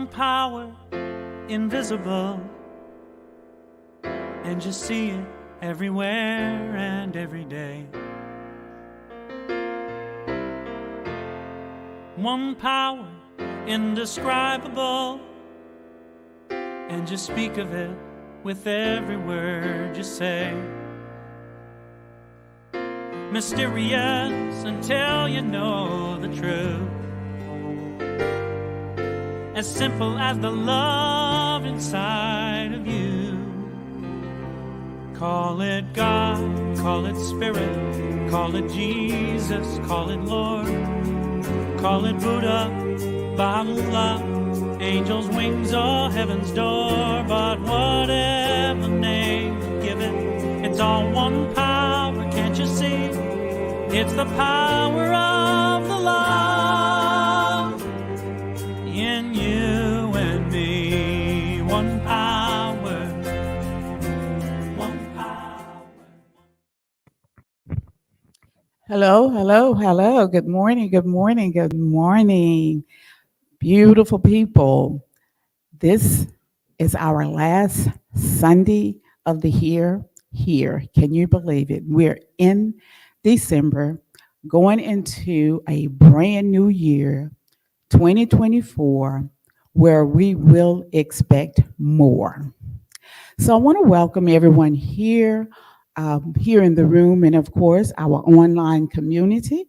One power, invisible, and you see it everywhere and every day. One power, indescribable, and you speak of it with every word you say. Mysterious until you know the truth. As simple as the love inside of you. Call it God, call it Spirit, call it Jesus, call it Lord, call it Buddha, Baha'u'llah, angels' wings or heaven's door. But whatever name you give it, it's all one power, can't you see? It's the power of the love in you and me. One power, one power. Hello, hello, hello. Good morning, good morning, good morning. Beautiful people. This is our last Sunday of the year here. Can you believe it? We're in December, going into a brand new year, 2024, where we will expect more. So I want to welcome everyone here, here in the room, and of course, our online community.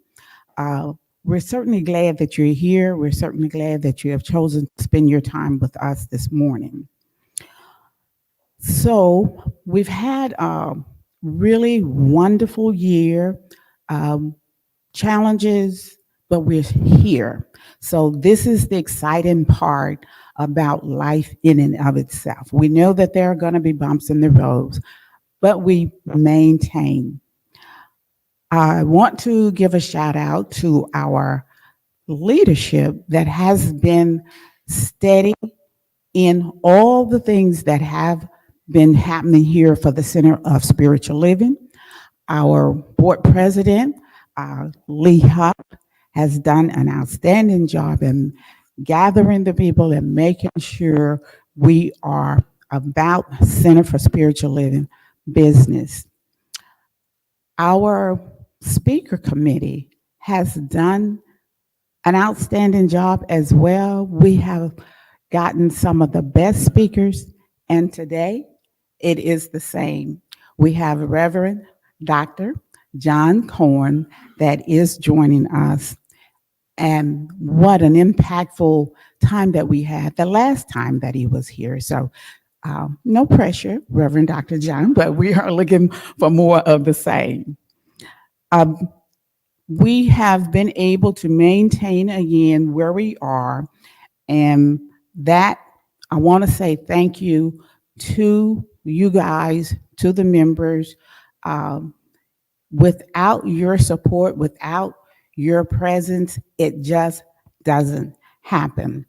Uh, we're certainly glad that you're here. We're certainly glad that you have chosen to spend your time with us this morning. So we've had a really wonderful year, um, challenges, but we're here. So this is the exciting part about life in and of itself. We know that there are going to be bumps in the road, but we maintain. I want to give a shout out to our leadership that has been steady in all the things that have been happening here for the Center of Spiritual Living. Our board president, Lee Hupp, has done an outstanding job in gathering the people and making sure we are about Center for Spiritual Living business. Our speaker committee has done an outstanding job as well. We have gotten some of the best speakers, and today it is the same. We have Reverend Dr. John Karn that is joining us. And what an impactful time that we had the last time that he was here. So no pressure, Reverend Dr. John, but we are looking for more of the same. Um, we have been able to maintain again where we are, and that I want to say thank you to you guys, to the members. Um, Without your support, without your presence, it just doesn't happen.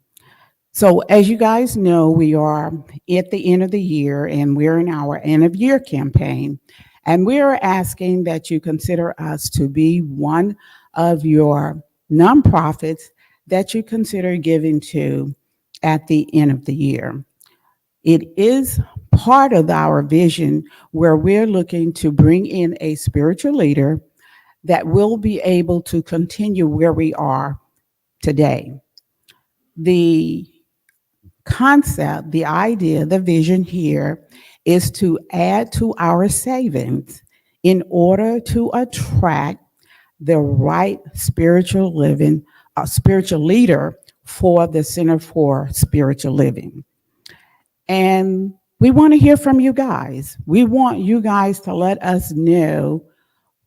So as you guys know, we are at the end of the year and we're in our end of year campaign. And we are asking that you consider us to be one of your nonprofits that you consider giving to at the end of the year. It is part of our vision where we're looking to bring in a spiritual leader that will be able to continue where we are today. The concept, the idea, the vision here is to add to our savings in order to attract the right spiritual living, spiritual leader for the Center for Spiritual Living. And we want to hear from you guys. We want you guys to let us know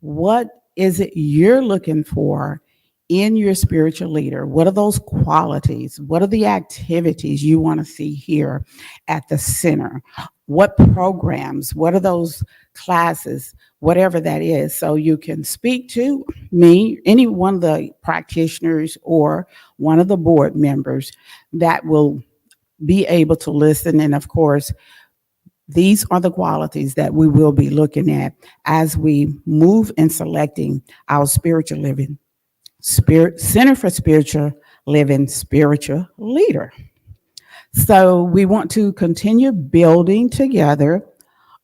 what is it you're looking for in your spiritual leader. What are those qualities? What are the activities you want to see here at the center? What programs? What are those classes? Whatever that is. So you can speak to me, any one of the practitioners or one of the board members that will be able to listen. And of course, these are the qualities that we will be looking at as we move in selecting our spiritual living, Center for Spiritual Living spiritual leader. So we want to continue building together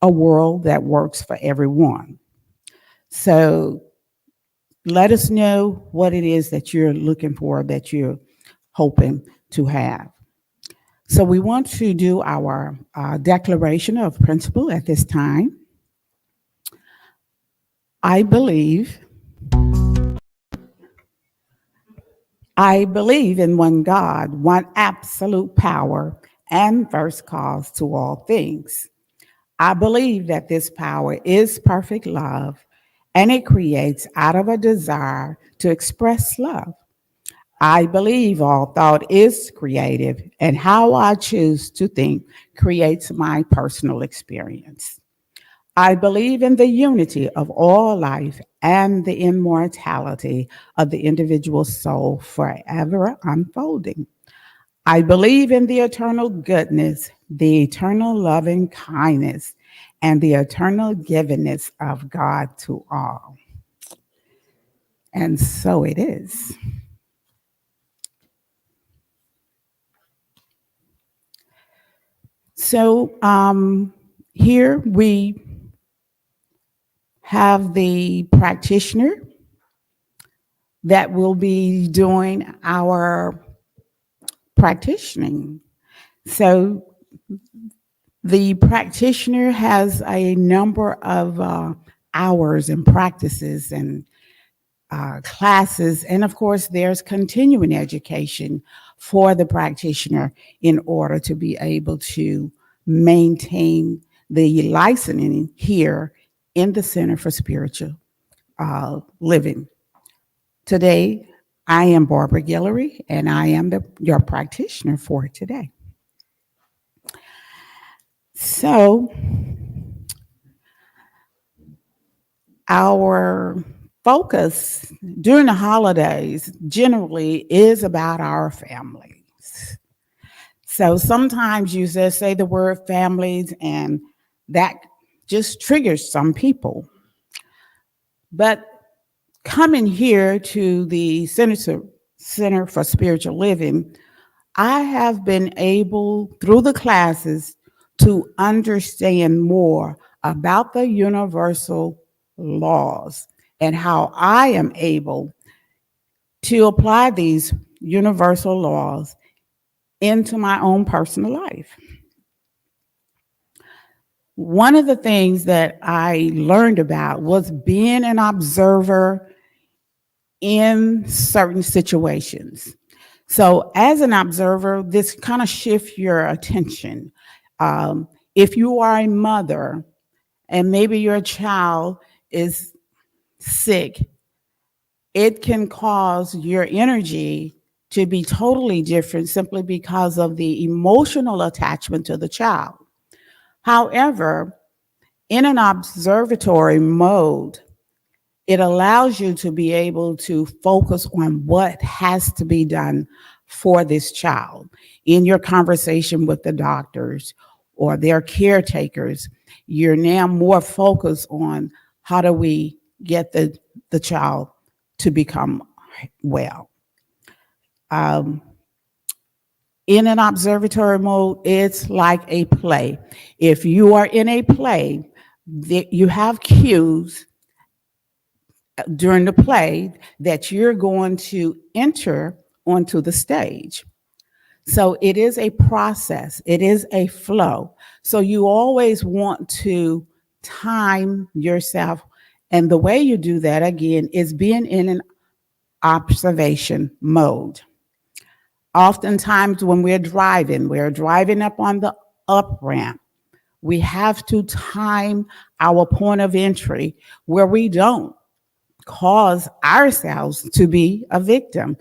a world that works for everyone. So let us know what it is that you're looking for, that you're hoping to have. So we want to do our declaration of principle at this time. I believe, I believe in one God, one absolute power, and first cause to all things. I believe that this power is perfect love, and it creates out of a desire to express love. I believe all thought is creative, and how I choose to think creates my personal experience. I believe in the unity of all life and the immortality of the individual soul forever unfolding. I believe in the eternal goodness, the eternal loving kindness, and the eternal givingness of God to all. And so it is. So here we have the practitioner that will be doing our practicing. So the practitioner has a number of hours and practices and classes, and of course, there's continuing education for the practitioner in order to be able to maintain the licensing here in the Center for Spiritual Living. Today, I am Barbara Guillory, and I am your practitioner for today. So, our focus during the holidays generally is about our families. So sometimes you just say the word families, and that just triggers some people. But coming here to the Center for Spiritual Living, I have been able, through the classes, to understand more about the universal laws and how I am able to apply these universal laws into my own personal life. One of the things that I learned about was being an observer in certain situations. So, as an observer, this kind of shifts your attention. If you are a mother and maybe your child is sick, it can cause your energy to be totally different simply because of the emotional attachment to the child. However, in an observatory mode, it allows you to be able to focus on what has to be done for this child. In your conversation with the doctors or their caretakers, you're now more focused on how do we get the child to become well. Um, in an observatory mode, it's like a play. If you are in a play, you have cues during the play that you're going to enter onto the stage. So it is a process, it is a flow. So you always want to time yourself. And the way you do that, again, is being in an observation mode. Oftentimes, when we're driving up on the up ramp. We have to time our point of entry where we don't cause ourselves to be a victim.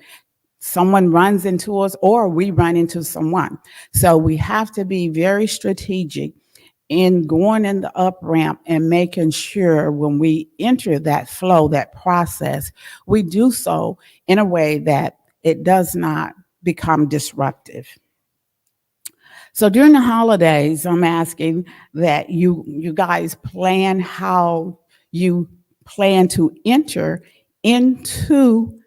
Someone runs into us or we run into someone. So we have to be very strategic in going in the up ramp and making sure when we enter that flow, that process, we do so in a way that it does not become disruptive. So during the holidays, I'm asking that you guys plan how you plan to enter into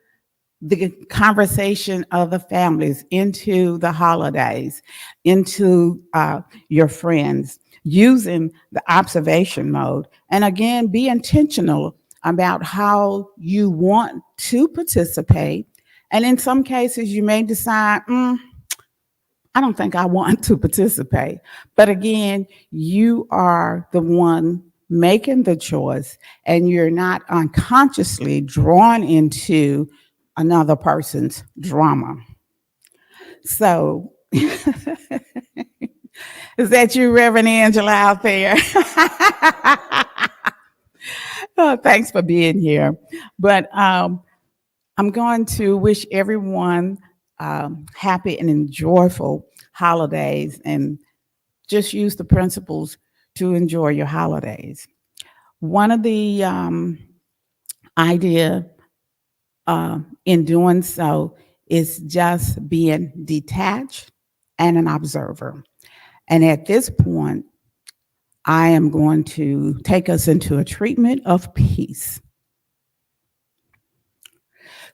the conversation of the families, into the holidays, into your friends, using the observation mode. And again, be intentional about how you want to participate. And in some cases, you may decide, I don't think I want to participate. But again, you are the one making the choice, and you're not unconsciously drawn into another person's drama. So, is that you, Reverend Angela, out there? Oh, thanks for being here. But I'm going to wish everyone happy and joyful holidays, and just use the principles to enjoy your holidays. One of the idea in doing so is just being detached and an observer. And at this point, I am going to take us into a treatment of peace.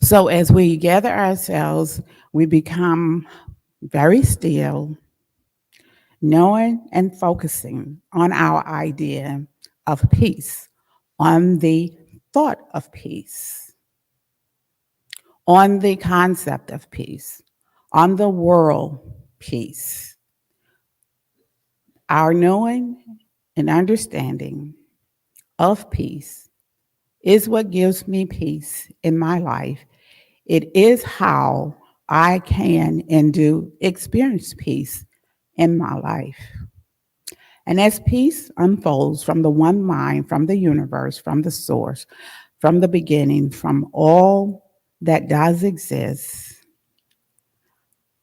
So as we gather ourselves, we become very still, knowing and focusing on our idea of peace, on the thought of peace, on the concept of peace, on the world peace. Our knowing and understanding of peace is what gives me peace in my life. It is how I can and do experience peace in my life. And as peace unfolds from the one mind, from the universe, from the source, from the beginning, from all that does exist,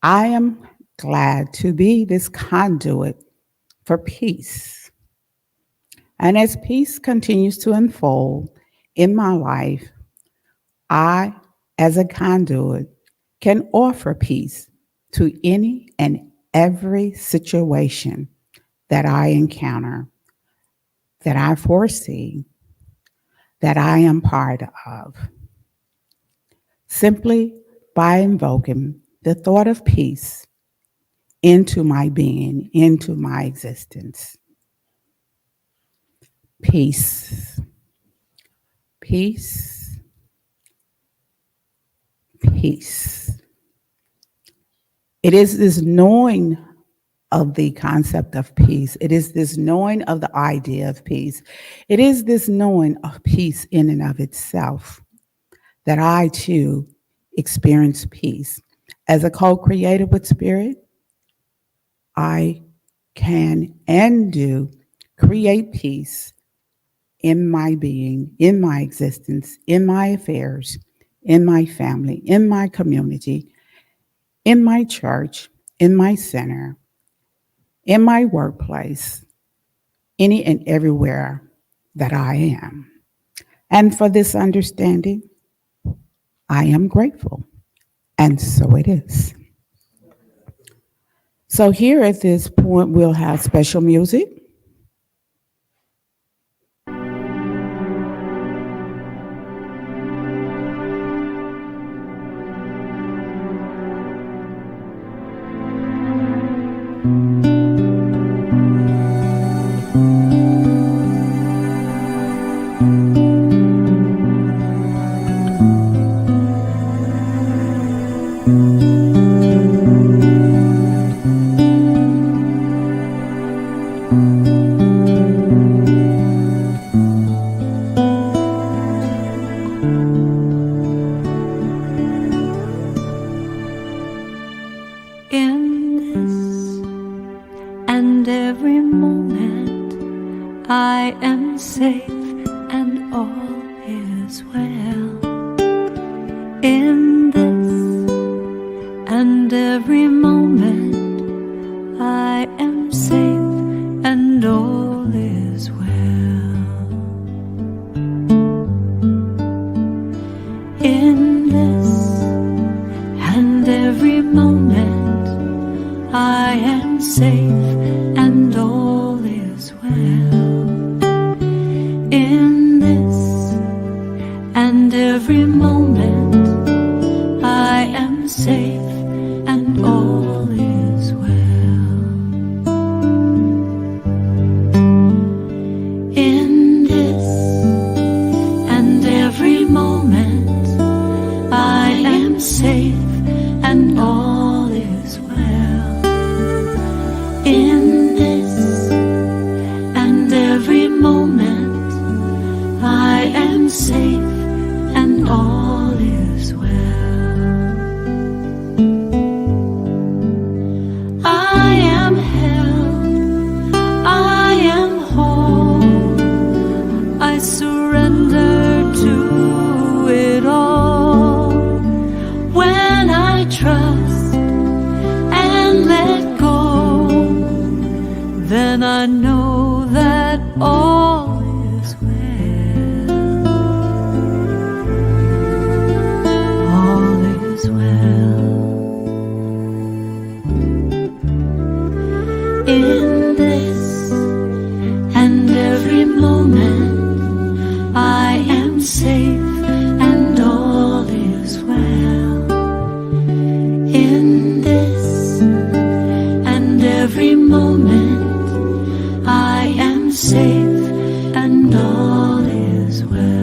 I am glad to be this conduit for peace. And as peace continues to unfold in my life, I, as a conduit, can offer peace to any and every situation that I encounter, that I foresee, that I am part of, simply by invoking the thought of peace into my being, into my existence. Peace, peace, peace. It is this knowing of the concept of peace. It is this knowing of the idea of peace. It is this knowing of peace in and of itself that I too experience peace. As a co-creator with Spirit, I can and do create peace in my being, in my existence, in my affairs, in my family, in my community, in my church, in my center, in my workplace, any and everywhere that I am. And for this understanding, I am grateful. And so it is. So here at this point, we'll have special music. then I know that all is well. All is well. In this and every moment, I am safe and all is well. In this and every moment, I am safe and all is well.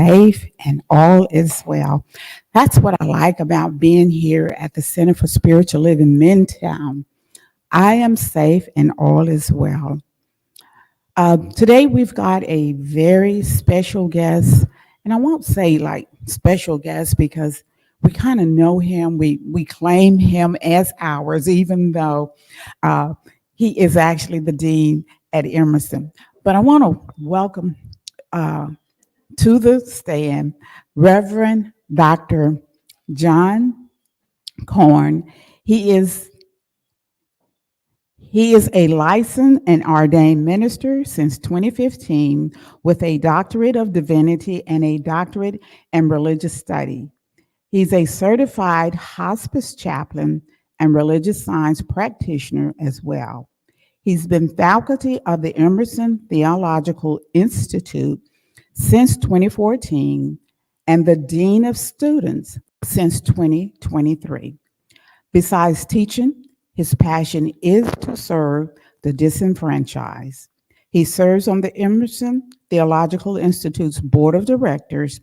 Safe and all is well. That's what I like about being here at the Center for Spiritual Living Midtown. I am safe and all is well. Today we've got a very special guest, and I won't say like special guest because we kind of know him. We claim him as ours, even though he is actually the dean at Emerson. But I want to welcome to the stand Reverend Dr. John Karn. He is a licensed and ordained minister since 2015 with a doctorate of divinity and a doctorate in religious study. He's a certified hospice chaplain and religious science practitioner as well. He's been faculty of the Emerson Theological Institute since 2014 and the dean of students since 2023. Besides teaching, his passion is to serve the disenfranchised. He serves on the Emerson Theological Institute's Board of Directors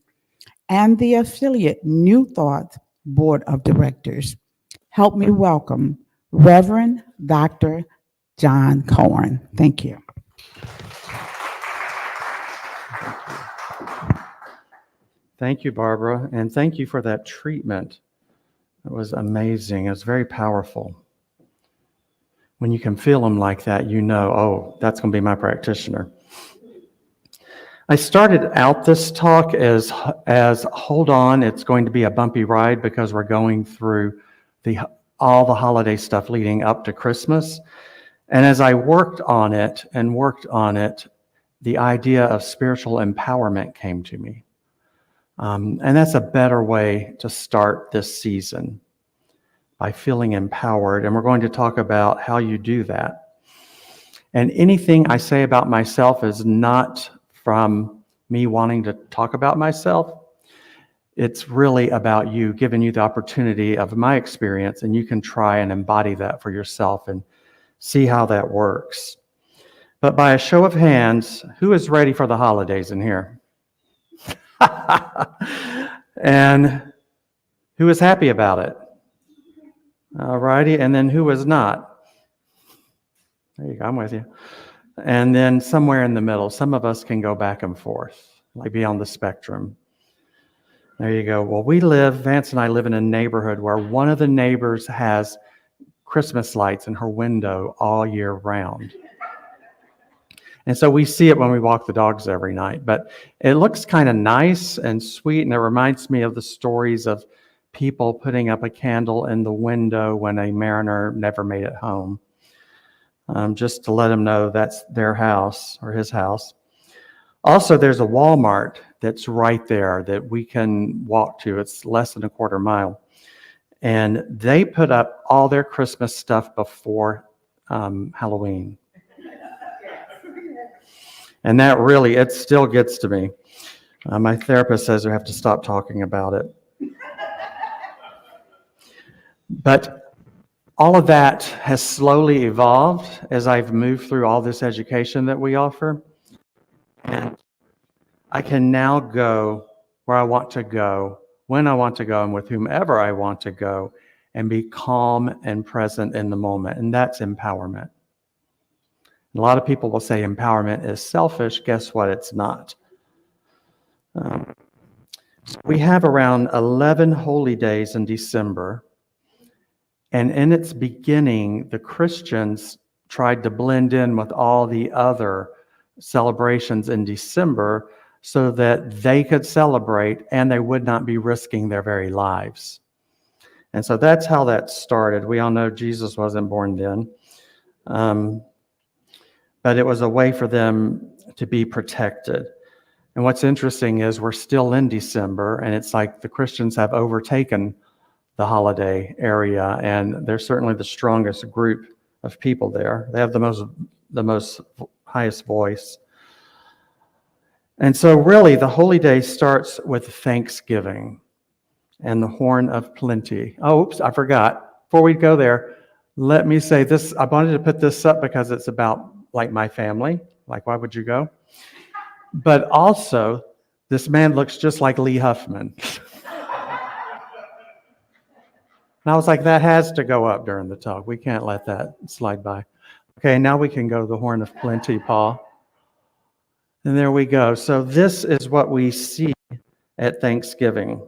and the affiliate New Thought Board of Directors. Help me welcome Reverend Dr. John Karn. Thank you. Thank you, Barbara, and thank you for that treatment. It was amazing. It was very powerful. When you can feel them like that, you know, oh, that's going to be my practitioner. I started out this talk as hold on, it's going to be a bumpy ride because we're going through all the holiday stuff leading up to Christmas. And as I worked on it, the idea of spiritual empowerment came to me. And that's a better way to start this season, by feeling empowered. And we're going to talk about how you do that. And anything I say about myself is not from me wanting to talk about myself. It's really about you, giving you the opportunity of my experience, and you can try and embody that for yourself and see how that works. But by a show of hands, who is ready for the holidays in here? And who is happy about it? All righty, and then who is not? There you go, I'm with you. And then somewhere in the middle, some of us can go back and forth, like be on the spectrum. There you go. Well, Vance and I live in a neighborhood where one of the neighbors has Christmas lights in her window all year round. And so we see it when we walk the dogs every night, but it looks kind of nice and sweet, and it reminds me of the stories of people putting up a candle in the window when a mariner never made it home, just to let them know that's their house or his house. Also, there's a Walmart that's right there that we can walk to. It's less than a quarter mile. And they put up all their Christmas stuff before Halloween. And that really, it still gets to me. My therapist says I have to stop talking about it. But all of that has slowly evolved as I've moved through all this education that we offer. And I can now go where I want to go, when I want to go, and with whomever I want to go, and be calm and present in the moment. And that's empowerment. A lot of people will say empowerment is selfish. Guess what? It's not. We have around 11 holy days in December. And in its beginning, the Christians tried to blend in with all the other celebrations in December so that they could celebrate and they would not be risking their very lives. And so that's how that started. We all know Jesus wasn't born then. But it was a way for them to be protected. And what's interesting is we're still in December, and it's like the Christians have overtaken the holiday area, and they're certainly the strongest group of people there. They have the most highest voice. And so really the holy day starts with Thanksgiving and the horn of plenty. Oh, oops, I forgot. Before we go there, let me say this. I wanted to put this up because it's about like my family. Like, why would you go? But also, this man looks just like Lee Huffman. And I was like, that has to go up during the talk. We can't let that slide by. Okay, now we can go to the horn of plenty, Paul. And there we go. So this is what we see at Thanksgiving.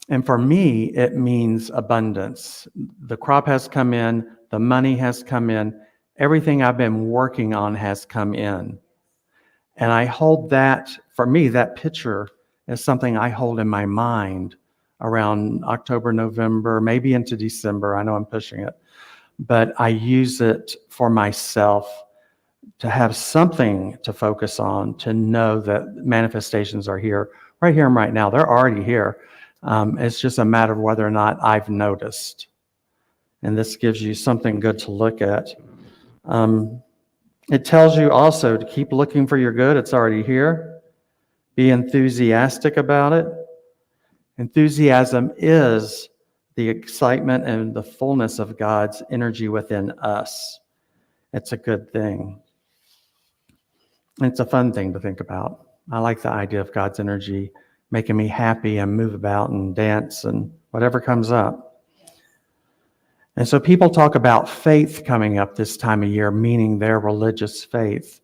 And for me, it means abundance. The crop has come in, the money has come in, everything I've been working on has come in. And I hold that, for me, that picture is something I hold in my mind around October, November, maybe into December. I know I'm pushing it. But I use it for myself to have something to focus on, to know that manifestations are here, right here and right now. They're already here. It's just a matter of whether or not I've noticed. And this gives you something good to look at. It tells you also to keep looking for your good. It's already here. Be enthusiastic about it. Enthusiasm is the excitement and the fullness of God's energy within us. It's a good thing. It's a fun thing to think about. I like the idea of God's energy making me happy and move about and dance and whatever comes up. And so people talk about faith coming up this time of year, meaning their religious faith.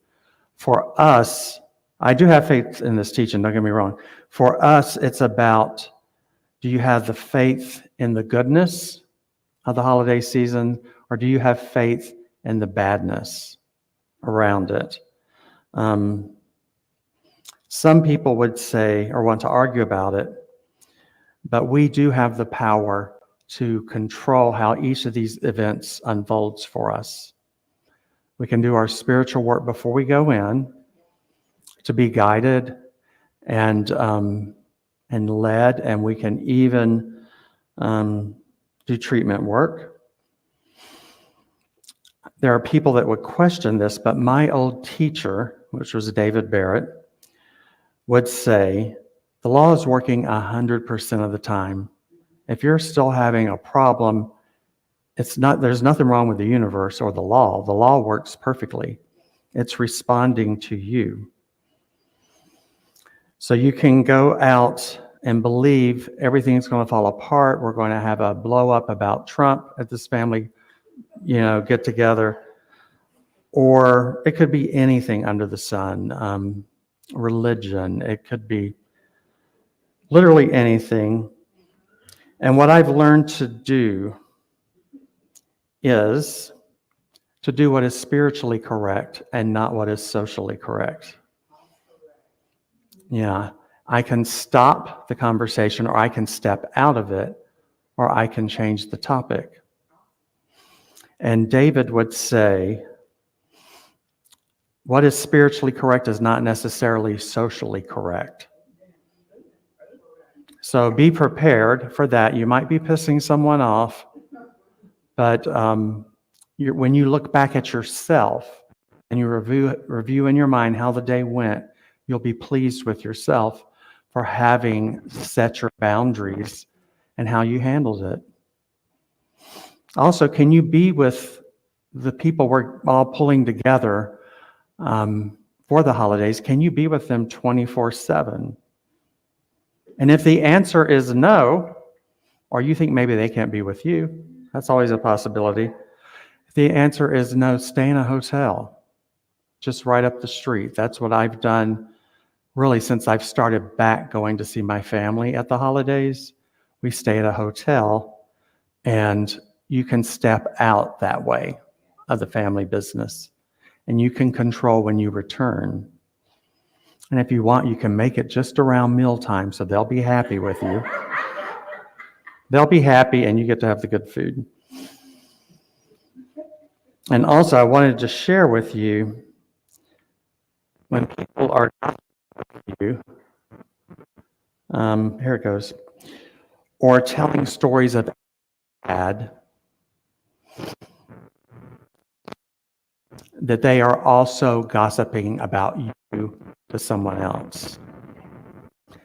For us, I do have faith in this teaching, don't get me wrong. For us, it's about, do you have the faith in the goodness of the holiday season, or do you have faith in the badness around it? Some people would say, or want to argue about it, but we do have the power to control how each of these events unfolds for us. We can do our spiritual work before we go in to be guided and led, and we can even do treatment work. There are people that would question this, but my old teacher, which was David Barrett, would say, The law is working 100% of the time. If you're still having a problem, there's nothing wrong with the universe or the law. The law works perfectly. It's responding to you. So you can go out and believe everything's going to fall apart. We're going to have a blow up about Trump at this family, get together. Or it could be anything under the sun, religion. It could be literally anything. And what I've learned to do is to do what is spiritually correct and not what is socially correct. Yeah, I can stop the conversation, or I can step out of it, or I can change the topic. And David would say, what is spiritually correct is not necessarily socially correct. So be prepared for that. You might be pissing someone off, but when you look back at yourself and you review in your mind how the day went, you'll be pleased with yourself for having set your boundaries and how you handled it. Also, can you be with the people we're all pulling together for the holidays? Can you be with them 24/7? And if the answer is no, or you think maybe they can't be with you, that's always a possibility. If the answer is no, stay in a hotel, just right up the street. That's what I've done really since I've started back going to see my family at the holidays. We stay at a hotel, and you can step out that way of the family business, and you can control when you return. And if you want, you can make it just around mealtime, so they'll be happy with you. They'll be happy, and you get to have the good food. And also, I wanted to share with you, when people are you, here it goes, or telling stories of bad, that they are also gossiping about you to someone else.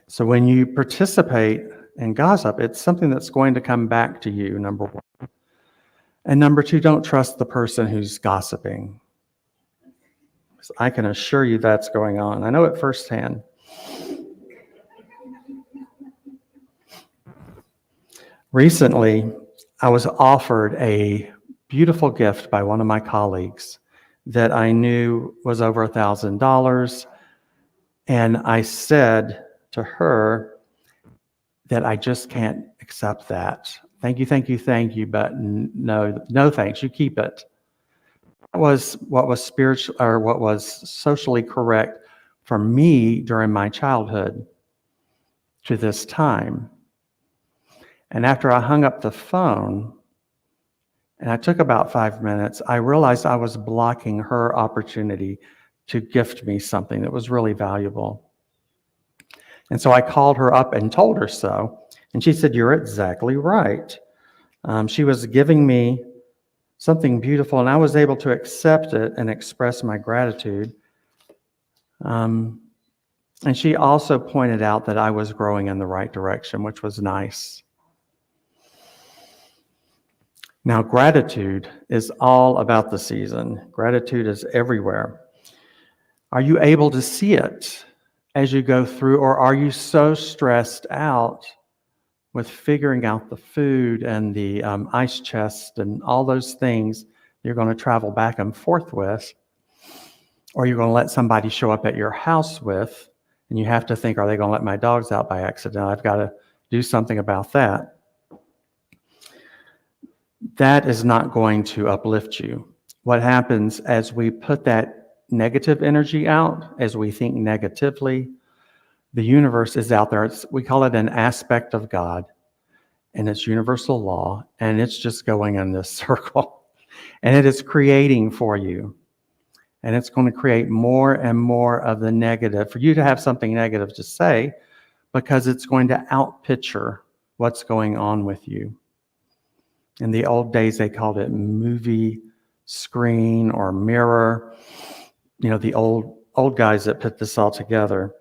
So when you participate in gossip, it's something that's going to come back to you, number one. And number two, don't trust the person who's gossiping. I can assure you that's going on. I know it firsthand. Recently, I was offered a beautiful gift by one of my colleagues that I knew was over $1,000. And I said to her that I just can't accept that. Thank you, but no thanks, you keep it. That was what was spiritual, or what was socially correct for me during my childhood to this time. And after I hung up the phone, and I took about 5 minutes, I realized I was blocking her opportunity to gift me something that was really valuable. And so I called her up and told her so. And she said, "You're exactly right." She was giving me something beautiful, and I was able to accept it and express my gratitude. And she also pointed out that I was growing in the right direction, which was nice. Now, gratitude is all about the season. Gratitude is everywhere. Are you able to see it as you go through, or are you so stressed out with figuring out the food and the ice chest and all those things you're going to travel back and forth with, or you're going to let somebody show up at your house with, and you have to think, are they going to let my dogs out by accident? I've got to do something about that. That is not going to uplift you. What happens as we put that negative energy out, as we think negatively, the universe is out there. We call it an aspect of God, and it's universal law, and it's just going in this circle, and it is creating for you, and it's going to create more and more of the negative for you to have something negative to say, because it's going to outpicture what's going on with you. In the old days, they called it movie screen or mirror. The old guys that put this all together.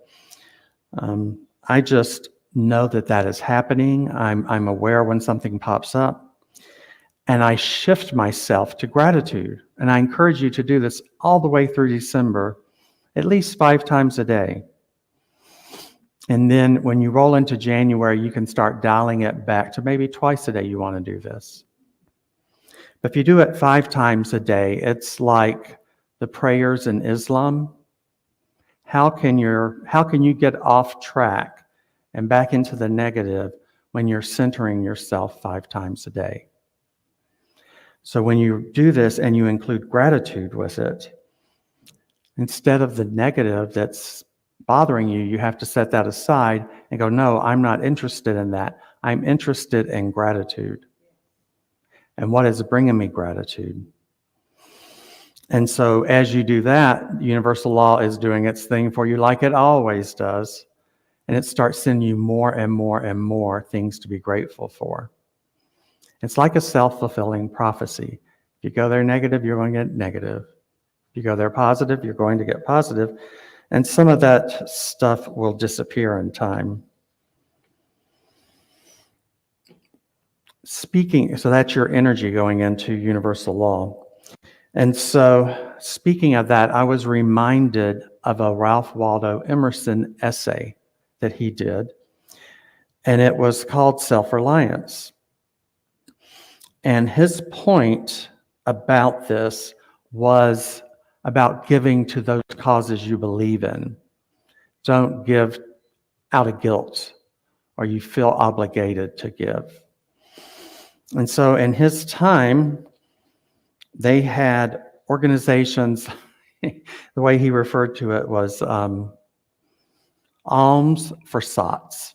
I just know that that is happening. I'm aware when something pops up, and I shift myself to gratitude. And I encourage you to do this all the way through December, at least 5 times a day. And then when you roll into January, you can start dialing it back to maybe twice a day you want to do this. But if you do it 5 times a day, it's like the prayers in Islam. How can you get off track and back into the negative when you're centering yourself 5 times a day? So when you do this and you include gratitude with it, instead of the negative that's bothering you, you have to set that aside and go, no, I'm not interested in that. I'm interested in gratitude. And what is bringing me gratitude? And so as you do that, universal law is doing its thing for you like it always does. And it starts sending you more and more and more things to be grateful for. It's like a self-fulfilling prophecy. If you go there negative, you're going to get negative. If you go there positive, you're going to get positive. And some of that stuff will disappear in time. So that's your energy going into universal law. And so, speaking of that, I was reminded of a Ralph Waldo Emerson essay that he did, and it was called Self-Reliance. And his point about this was about giving to those causes you believe in. Don't give out of guilt or you feel obligated to give. And so in his time, they had organizations, the way he referred to it was alms for sots.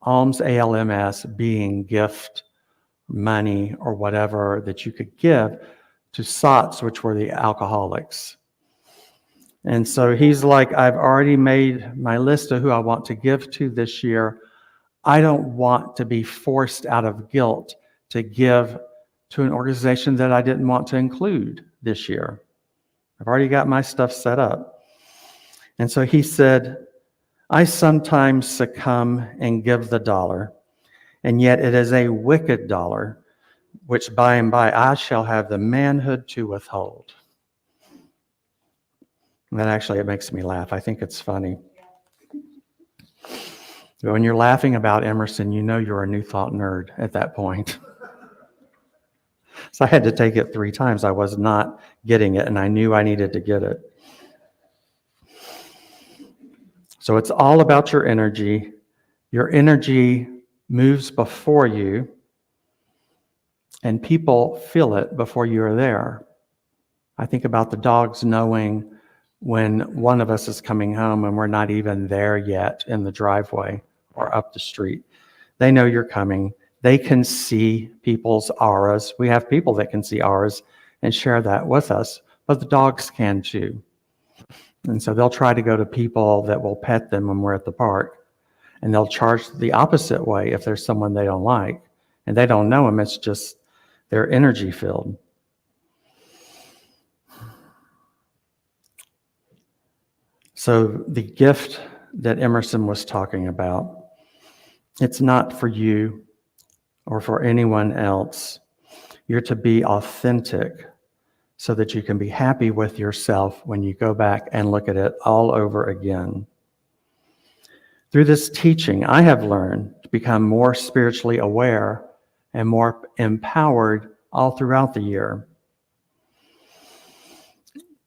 Alms, ALMS, being gift, money, or whatever that you could give to sots, which were the alcoholics. And so he's like, I've already made my list of who I want to give to this year. I don't want to be forced out of guilt to give to an organization that I didn't want to include this year. I've already got my stuff set up. And so he said, I sometimes succumb and give the dollar, and yet it is a wicked dollar, which by and by I shall have the manhood to withhold. And that actually, it makes me laugh. I think it's funny. When you're laughing about Emerson, you know you're a New Thought nerd at that point. So I had to take it 3 times. I was not getting it, and I knew I needed to get it. So it's all about your energy. Your energy moves before you, and people feel it before you are there. I think about the dogs knowing when one of us is coming home and we're not even there yet in the driveway or up the street. They know you're coming. They can see people's auras. We have people that can see auras and share that with us, but the dogs can too. And so they'll try to go to people that will pet them when we're at the park, and they'll charge the opposite way if there's someone they don't like, and they don't know them. It's just they're energy filled. So the gift that Emerson was talking about, it's not for you or for anyone else. You're to be authentic so that you can be happy with yourself when you go back and look at it all over again. Through this teaching, I have learned to become more spiritually aware and more empowered all throughout the year.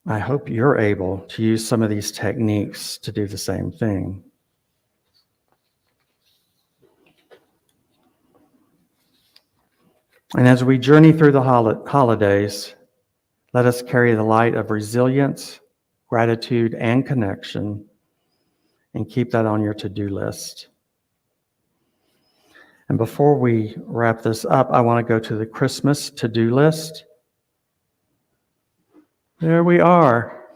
I hope you're able to use some of these techniques to do the same thing. And as we journey through the holidays, let us carry the light of resilience, gratitude, and connection, and keep that on your to-do list. And before we wrap this up, I want to go to the Christmas to-do list. There we are.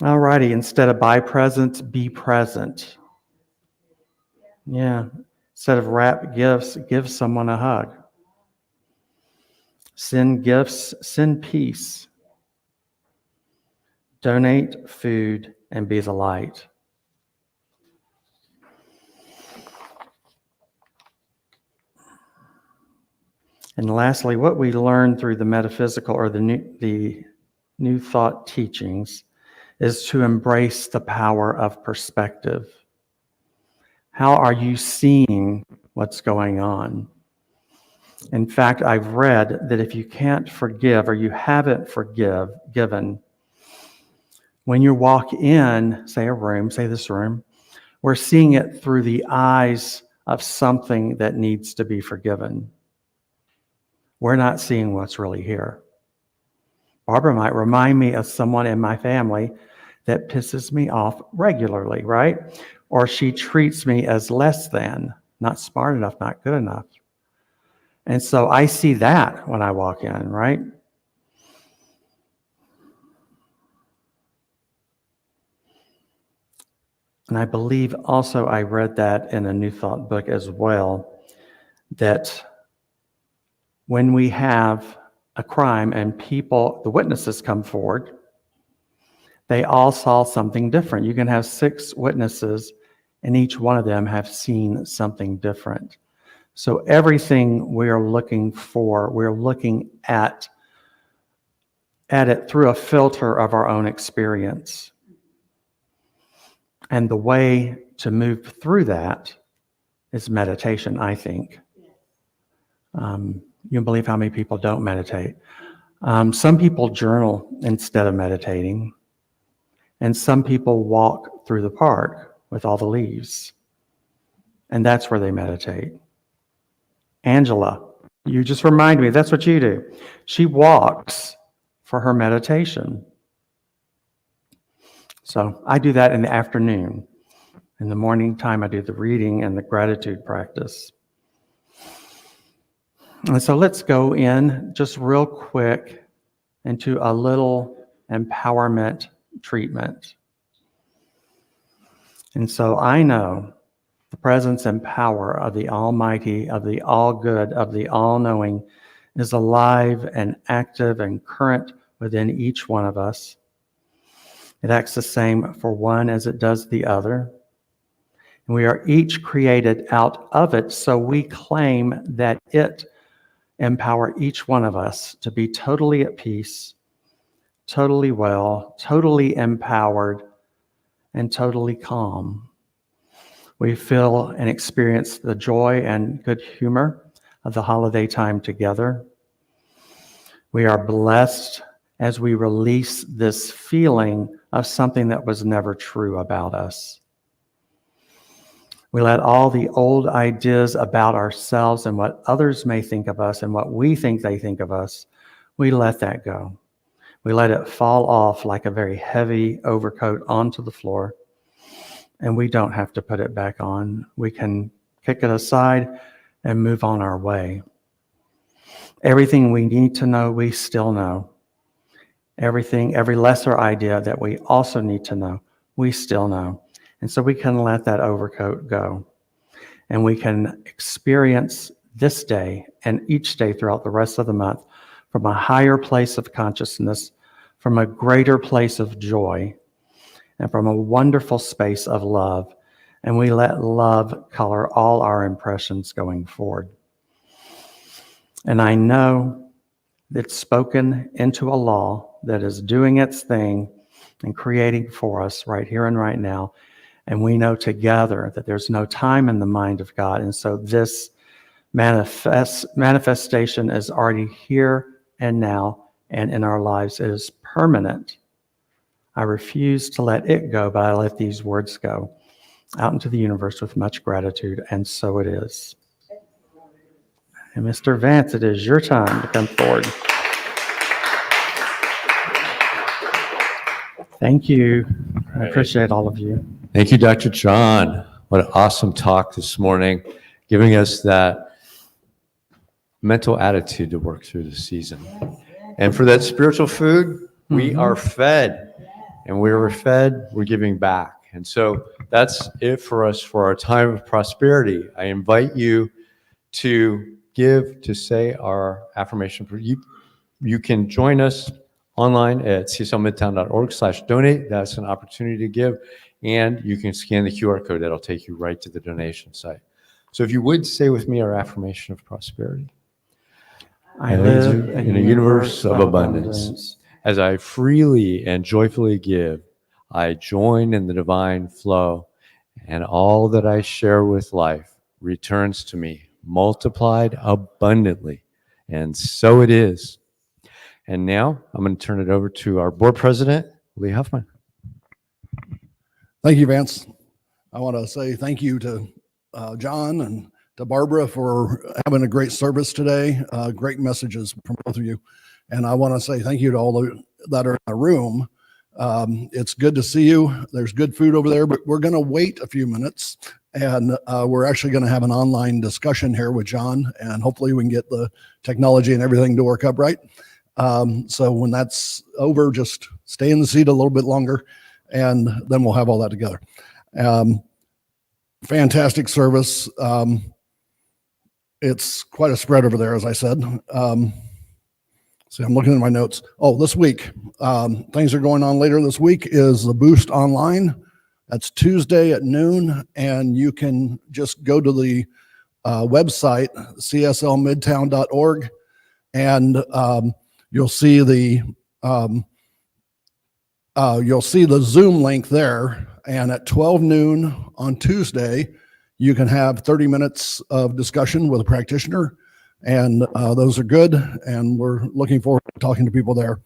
All righty, instead of buy presents, be present. Yeah, instead of wrap gifts, give someone a hug. Send gifts, send peace. Donate food and be the light. And lastly, what we learn through the metaphysical or the new thought teachings is to embrace the power of perspective. How are you seeing what's going on? In fact, I've read that if you can't forgive or you haven't forgiven, when you walk in, say a room, say this room, we're seeing it through the eyes of something that needs to be forgiven. We're not seeing what's really here. Barbara might remind me of someone in my family that pisses me off regularly, right? Or she treats me as less than, not smart enough, not good enough. And so I see that when I walk in, right? And I believe also I read that in a New Thought book as well, that when we have a crime and the witnesses come forward, they all saw something different. You can have 6 witnesses and each one of them have seen something different. So everything we're looking for, we're looking at it through a filter of our own experience. And the way to move through that is meditation, I think. You can believe how many people don't meditate. Some people journal instead of meditating. And some people walk through the park with all the leaves. And that's where they meditate. Angela, you just remind me, that's what you do. She walks for her meditation. So I do that in the afternoon. In the morning time, I do the reading and the gratitude practice. And so let's go in just real quick into a little empowerment treatment. And so I know the presence and power of the Almighty, of the All-Good, of the All-Knowing is alive and active and current within each one of us. It acts the same for one as it does the other. And we are each created out of it, so we claim that it empower each one of us to be totally at peace, totally well, totally empowered, and totally calm. We feel and experience the joy and good humor of the holiday time together. We are blessed as we release this feeling of something that was never true about us. We let all the old ideas about ourselves and what others may think of us and what we think they think of us, we let that go. We let it fall off like a very heavy overcoat onto the floor, and we don't have to put it back on. We can kick it aside and move on our way. Everything we need to know, we still know. Every lesser idea that we also need to know, we still know. And so we can let that overcoat go. And we can experience this day and each day throughout the rest of the month from a higher place of consciousness, from a greater place of joy, and from a wonderful space of love. And we let love color all our impressions going forward. And I know it's spoken into a law that is doing its thing and creating for us right here and right now. And we know together that there's no time in the mind of God. And so this manifestation is already here and now, and in our lives it is permanent. I refuse to let it go, but I let these words go out into the universe with much gratitude, and so it is. And Mr. Vance, it is your time to come forward. Thank you. I appreciate all of you. Thank you, Dr. John. What an awesome talk this morning, giving us that mental attitude to work through the season. And for that spiritual food, we are fed. And we were fed, we're giving back. And so that's it for us for our time of prosperity. I invite you to give, to say our affirmation. You can join us online at cslmidtown.org/donate. That's an opportunity to give. And you can scan the QR code. That'll take you right to the donation site. So if you would say with me our affirmation of prosperity. I live in a universe of abundance. As I freely and joyfully give, I join in the divine flow, and all that I share with life returns to me multiplied abundantly. And so it is. And now I'm going to turn it over to our board president, Lee Huffman. Thank you, Vance. I want to say thank you to John and to Barbara for having a great service today. Great messages from both of you. And I want to say thank you to all that are in the room. It's good to see you. There's good food over there, but we're going to wait a few minutes. And we're actually going to have an online discussion here with John. And hopefully we can get the technology and everything to work up right. So when that's over, just stay in the seat a little bit longer, and then we'll have all that together. Fantastic service. It's quite a spread over there, as I said. See, I'm looking at my notes. Oh, this week, things are going on later this week is the Boost Online. That's Tuesday at noon, and you can just go to the website, cslmidtown.org, and you'll see the Zoom link there. And at 12 noon on Tuesday, you can have 30 minutes of discussion with a practitioner. And those are good. And we're looking forward to talking to people there.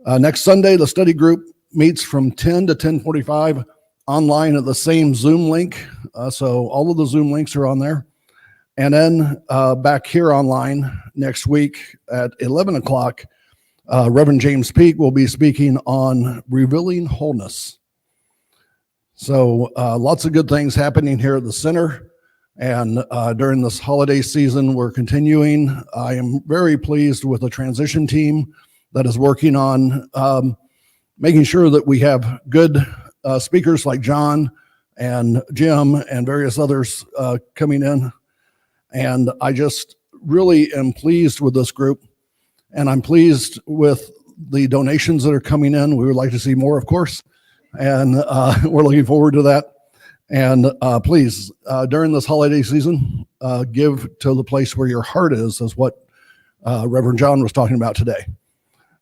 Next Sunday, the study group meets from 10 to 10:45 online at the same Zoom link. So all of the Zoom links are on there. And then back here online next week at 11 o'clock, Reverend James Peake will be speaking on revealing wholeness. So lots of good things happening here at the center. And during this holiday season, we're continuing. I am very pleased with the transition team that is working on making sure that we have good speakers like John and Jim and various others coming in. And I just really am pleased with this group. And I'm pleased with the donations that are coming in. We would like to see more, of course. And we're looking forward to that. And please, during this holiday season, give to the place where your heart is what Reverend John was talking about today.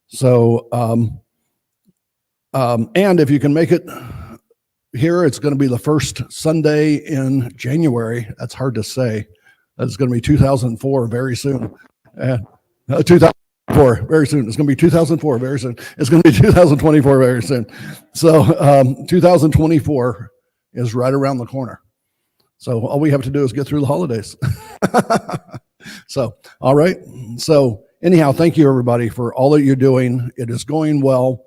So, and if you can make it here, it's going to be the first Sunday in January. That's hard to say. That's going to be 2004 very soon. 2004 very soon. It's going to be 2004 very soon. It's going to be 2024 very soon. So 2024 is right around the corner. So all we have to do is get through the holidays. So, all right. So anyhow, thank you everybody for all that you're doing. It is going well,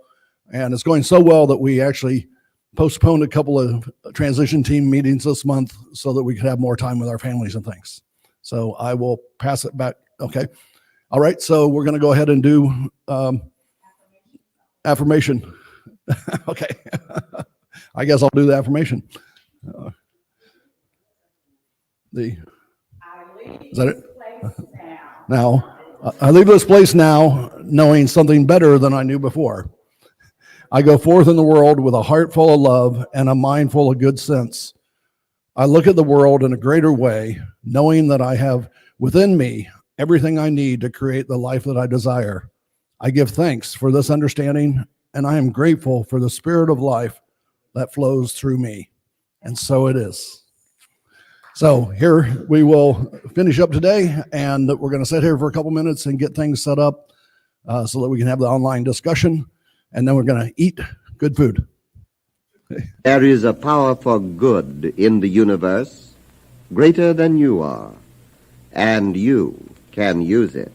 and it's going so well that we actually postponed a couple of transition team meetings this month so that we could have more time with our families and things. So I will pass it back. Okay. All right. So we're going to go ahead and do affirmation. Okay. I guess I'll do the affirmation. Is that it? Now, I leave this place now knowing something better than I knew before. I go forth in the world with a heart full of love and a mind full of good sense. I look at the world in a greater way, knowing that I have within me everything I need to create the life that I desire. I give thanks for this understanding, and I am grateful for the spirit of life that flows through me. And so it is. So here we will finish up today, and we're going to sit here for a couple minutes and get things set up so that we can have the online discussion, and then we're going to eat good food. There is a power for good in the universe greater than you are, and you can use it.